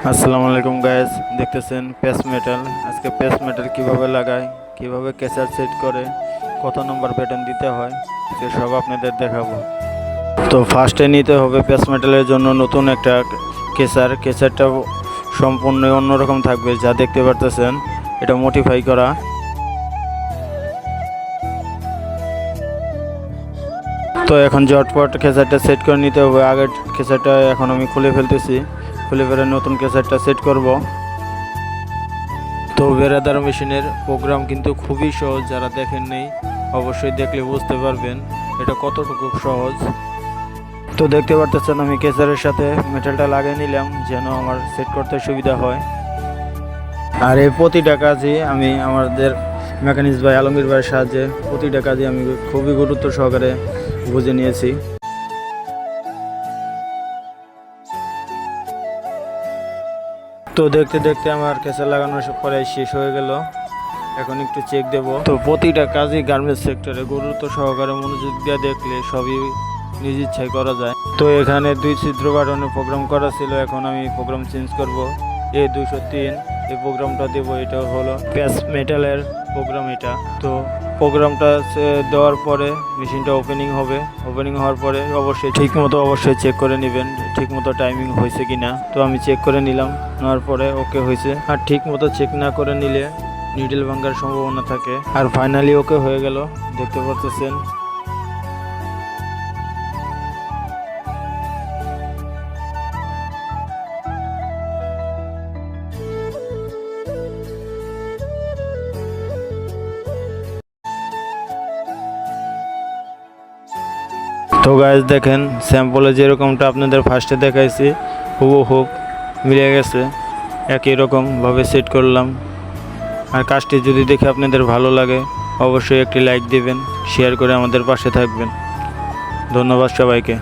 আসসালামু আলাইকুম গাইস, দেখতেছেন পেস মেটাল। আজকে পেস মেটাল কিভাবে লাগায়, কিভাবে ক্যাচার সেট করে, কত নম্বর প্যাটার্ন দিতে হয় সেসব আপনাদের দেখাবো। তো ফার্স্টে নিতে হবে পেস মেটালের জন্য নতুন একটা কেচারটা সম্পূর্ণ অন্যরকম থাকবে, যা দেখতে পারতেছেন এটা মডিফাই করা। তো এখন জটপট কেচারটা সেট করে নিতে হবে। আগের কেচারটা এখন আমি খুলে ফেলতেছি, খুলে ফেলে নতুন কেচারটা সেট করব। তো বেরাদার মেশিনের প্রোগ্রাম কিন্তু খুবই সহজ, যারা দেখেন নেই অবশ্যই দেখলে বুঝতে পারবেন এটা কতটুকু সহজ। তো দেখতে পারতেছেন আমি কেচারের সাথে মেটালটা লাগিয়ে নিলাম যেন আমার সেট করতে সুবিধা হয়। আর এই প্রতিটা কাজই আমি আমাদের মেকানিক্স ভাই আলমগীর ভাইয়ের সাহায্যে প্রতিটা কাজই আমি খুবই গুরুত্ব সহকারে বুঝে নিয়েছি। তো দেখতে দেখতে আমার কেচার লাগানোর পরে শেষ হয়ে গেল। এখন একটু চেক দেব। তো প্রতিটা কাজই গার্মেন্টস সেক্টরে গুরুত্ব সহকারে মনোযোগ দিয়ে দেখলে সবই নিজ ইচ্ছায় করা যায়। তো এখানে 2 ছিদ্র বাটনের প্রোগ্রাম করা ছিল, এখন আমি প্রোগ্রাম চেঞ্জ করব। A203 এই প্রোগ্রামটা দেব। এটা হলো পেস মেটালের প্রোগ্রাম এটা। তো প্রোগ্রামটা দেওয়ার পরে মেশিনটা ওপেনিং হবে। ওপেনিং হওয়ার পরে অবশ্যই চেক করে নেবেন ঠিকমতো টাইমিং হয়েছে কিনা। তো আমি চেক করে নিলাম, নেওয়ার পরে ওকে হয়েছে। আর ঠিকমতো চেক না করে নিলে নিডল ভাঙার সম্ভাবনা থাকে। আর ফাইনালি ওকে হয়ে গেল, দেখতে পাচ্ছেন। তো গাইস দেখেন, স্যাম্পলে যেরকমটা আপনাদের ফার্স্টে দেখাইছি হুবহু মিলে গেছে। একই রকমভাবে সেট করলাম। আর কাজটি যদি দেখে আপনাদের ভালো লাগে অবশ্যই একটি লাইক দিবেন, শেয়ার করে আমাদের পাশে থাকবেন। ধন্যবাদ সবাইকে।